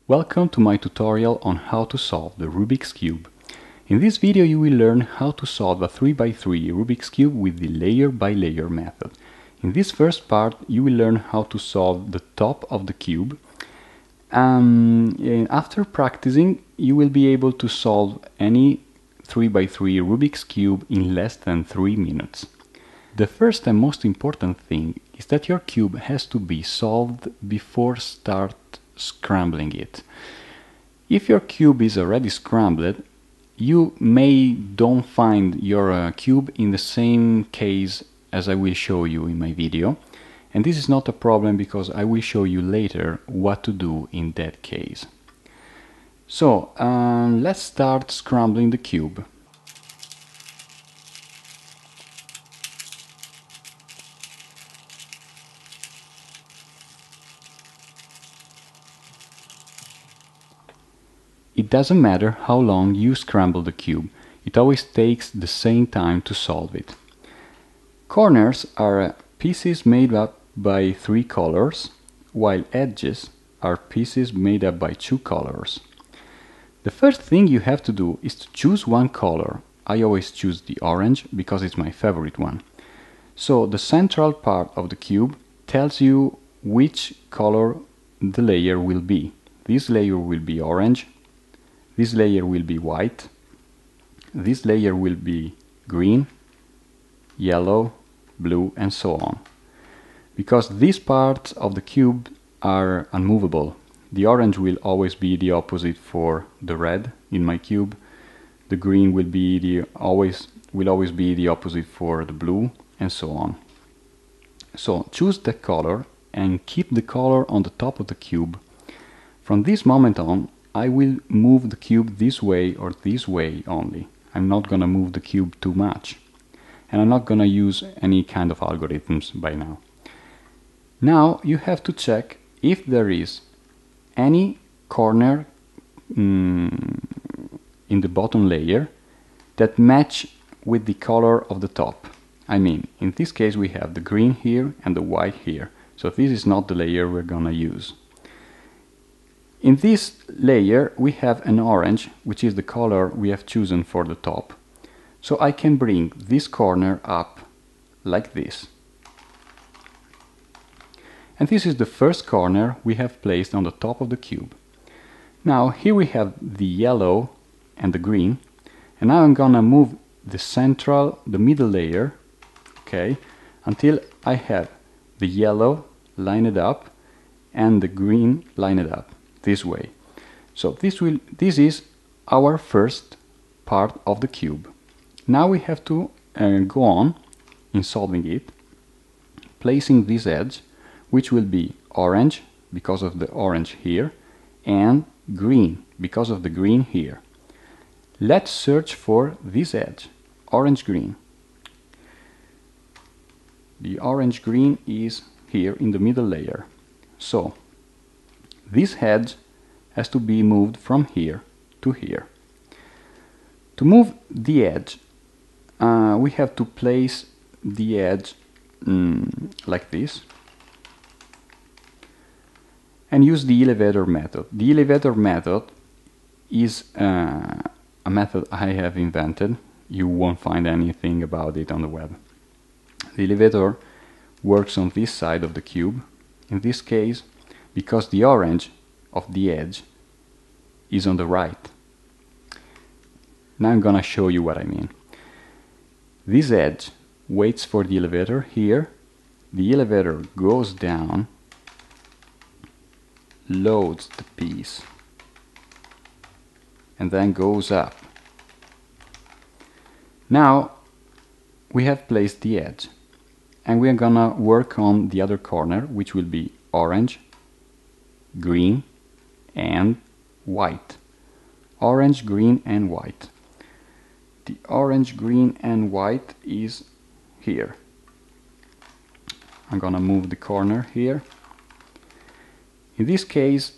Welcome to my tutorial on how to solve the Rubik's Cube. In this video you will learn how to solve a 3x3 Rubik's Cube with the layer by layer method. In this first part you will learn how to solve the top of the cube. After practicing you will be able to solve any 3x3 Rubik's Cube in less than 3 minutes. The first and most important thing is that your cube has to be solved before start scrambling it. If your cube is already scrambled, you may don't find your cube in the same case as I will show you in my video, and this is not a problem because I will show you later what to do in that case. So let's start scrambling the cube. It doesn't matter how long you scramble the cube, it always takes the same time to solve it. Corners are pieces made up by 3 colors, while edges are pieces made up by 2 colors. The first thing you have to do is to choose one color. I always choose the orange because it's my favorite one. So the central part of the cube tells you which color the layer will be. This layer will be orange. This layer will be white, this layer will be green, yellow, blue, and so on. Because these parts of the cube are unmovable. The orange will always be the opposite for the red in my cube. The green will always be the opposite for the blue, and so on. So choose the color and keep the color on the top of the cube. From this moment on, I will move the cube this way or this way only. I'm not gonna move the cube too much. And I'm not gonna use any kind of algorithms by now. Now you have to check if there is any corner in the bottom layer that match with the color of the top. I mean, in this case we have the green here and the white here. So this is not the layer we're gonna use. In this layer we have an orange, which is the color we have chosen for the top. So I can bring this corner up like this. And this is the first corner we have placed on the top of the cube. Now here we have the yellow and the green, and now I'm gonna move the middle layer, okay, until I have the yellow lined up and the green lined up. This way. So this is our first part of the cube. Now we have to go on in solving it, placing this edge, which will be orange because of the orange here, and green because of the green here. Let's search for this edge, orange-green. The orange-green is here in the middle layer. So this edge has to be moved from here to here. To move the edge, we have to place the edge like this and use the elevator method. The elevator method is a method I have invented. You won't find anything about it on the web. The elevator works on this side of the cube. In this case, because the orange of the edge is on the right. Now I'm gonna show you what I mean. This edge waits for the elevator here. The elevator goes down, loads the piece, and then goes up. Now we have placed the edge, and we are gonna work on the other corner, which will be orange, green, and white. Orange, green, and white. The orange, green, and white is here. I'm gonna move the corner here. In this case,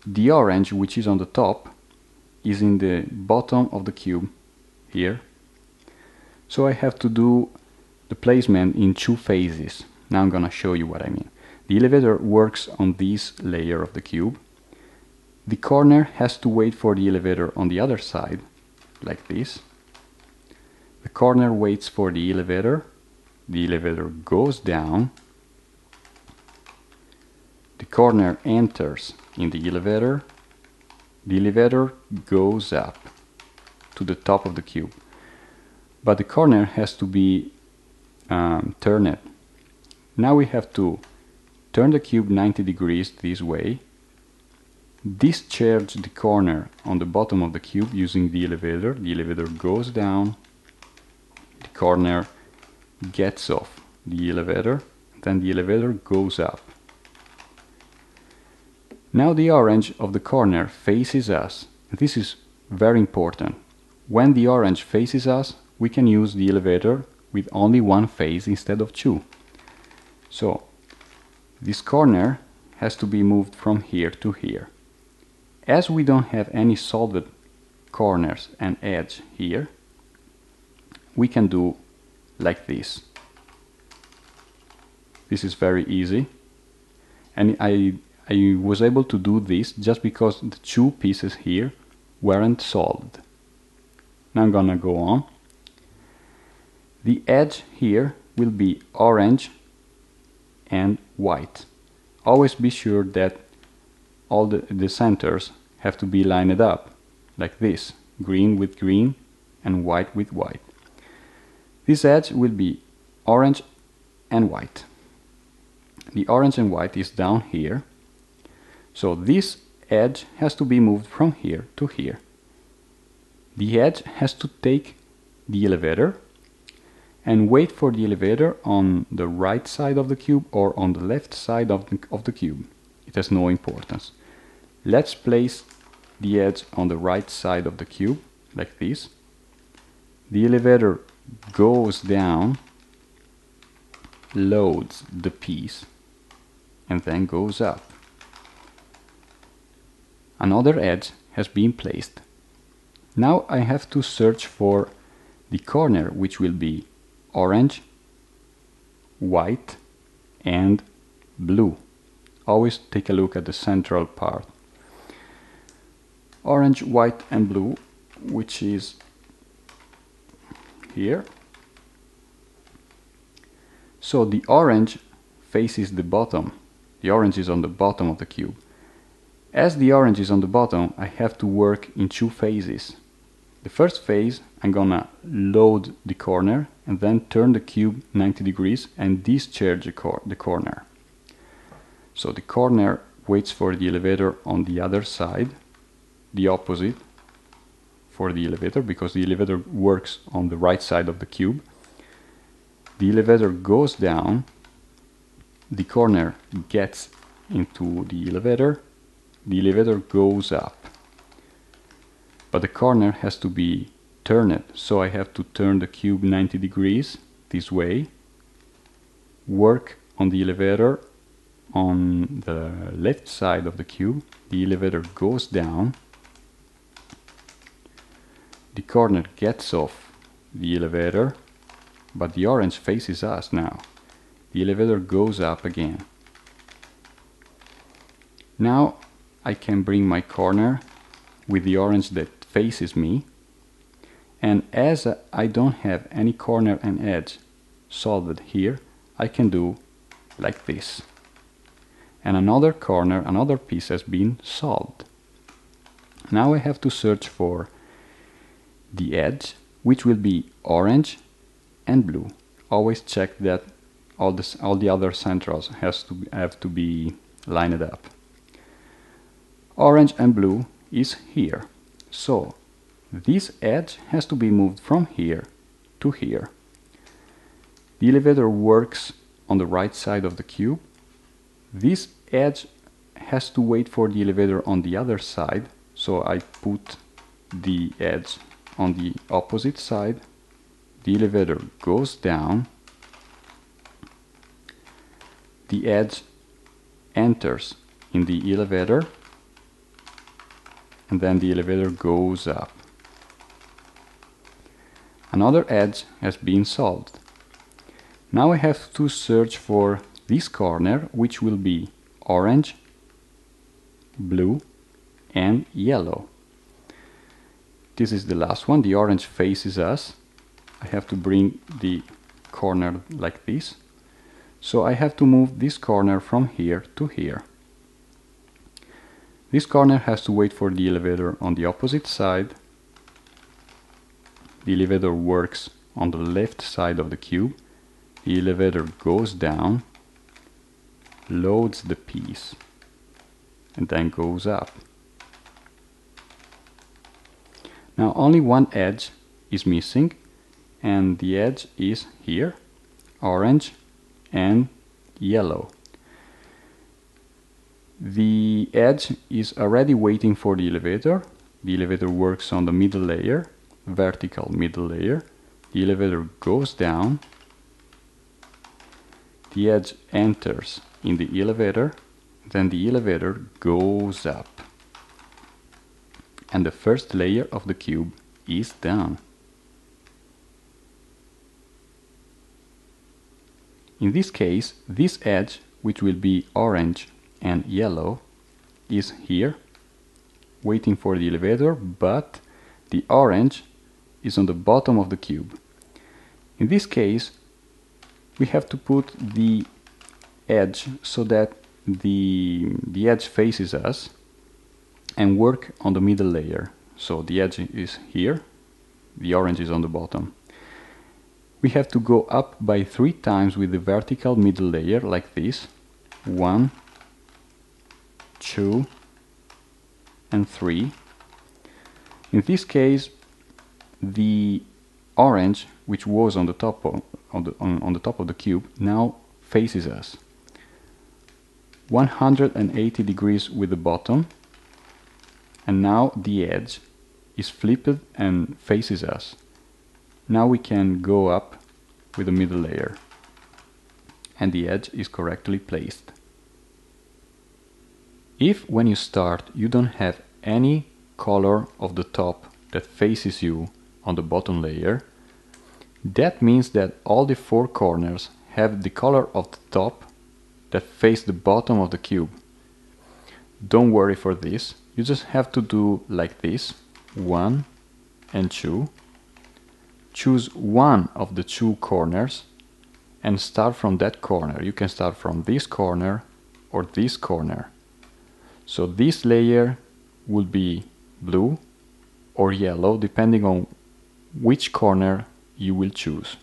the orange, which is on the top, is in the bottom of the cube here. So I have to do the placement in 2 phases. Now I'm gonna show you what I mean. The elevator works on this layer of the cube. The corner has to wait for the elevator on the other side, like this. The corner waits for the elevator goes down, the corner enters in the elevator goes up to the top of the cube. But the corner has to be turned. Now we have to turn the cube 90 degrees this way, discharge the corner on the bottom of the cube using the elevator goes down, the corner gets off the elevator, then the elevator goes up. Now the orange of the corner faces us. This is very important. When the orange faces us, we can use the elevator with only one face instead of two. So this corner has to be moved from here to here. As we don't have any solved corners and edge here, we can do like this. This is very easy, and I was able to do this just because the two pieces here weren't solved. Now I'm gonna go on. The edge here will be orange and white. Always be sure that all the centers have to be lined up like this, green with green and white with white. This edge will be orange and white. The orange and white is down here, so this edge has to be moved from here to here. The edge has to take the elevator and wait for the elevator on the right side of the cube or on the left side of the cube. It has no importance. Let's place the edge on the right side of the cube, like this. The elevator goes down, loads the piece, and then goes up. Another edge has been placed. Now I have to search for the corner, which will be orange, white, and blue. Always take a look at the central part. Orange, white, and blue, which is here. So the orange faces the bottom. The orange is on the bottom of the cube. As the orange is on the bottom, I have to work in two phases. The first phase, I'm gonna load the corner and then turn the cube 90 degrees and discharge the corner. So the corner waits for the elevator on the other side, the opposite for the elevator, because the elevator works on the right side of the cube. The elevator goes down, the corner gets into the elevator goes up. But the corner has to be turned, so I have to turn the cube 90 degrees this way, work on the elevator on the left side of the cube, the elevator goes down, the corner gets off the elevator, but the orange faces us now. The elevator goes up again. Now I can bring my corner with the orange that faces me, and as I don't have any corner and edge solved here, I can do like this. And another corner, another piece has been solved. Now I have to search for the edge, which will be orange and blue. Always check that all the other centers have to be lined up. Orange and blue is here. So this edge has to be moved from here to here. The elevator works on the right side of the cube. This edge has to wait for the elevator on the other side, so I put the edge on the opposite side. The elevator goes down. The edge enters in the elevator, and then the elevator goes up. Another edge has been solved. Now I have to search for this corner, which will be orange, blue, and yellow. This is the last one. The orange faces us. I have to bring the corner like this. So I have to move this corner from here to here. This corner has to wait for the elevator on the opposite side. The elevator works on the left side of the cube. The elevator goes down, loads the piece, and then goes up. Now only one edge is missing, and the edge is here, orange and yellow. The edge is already waiting for the elevator. The elevator works on the middle layer, vertical middle layer. The elevator goes down. The edge enters in the elevator, then the elevator goes up. And the first layer of the cube is done. In this case, this edge, which will be orange and yellow, is here, waiting for the elevator, but the orange is on the bottom of the cube. In this case, we have to put the edge so that the edge faces us and work on the middle layer. So the edge is here, the orange is on the bottom. We have to go up by 3 times with the vertical middle layer like this. 1, 2 and 3. In this case, the orange, which was on the top of the cube, now faces us 180 degrees with the bottom, and now the edge is flipped and faces us. Now we can go up with the middle layer, and the edge is correctly placed. If when you start you don't have any color of the top that faces you on the bottom layer, that means that all the 4 corners have the color of the top that face the bottom of the cube. Don't worry for this, you just have to do like this, 1 and 2. Choose one of the 2 corners and start from that corner. You can start from this corner or this corner. So this layer will be blue or yellow depending on which corner you will choose.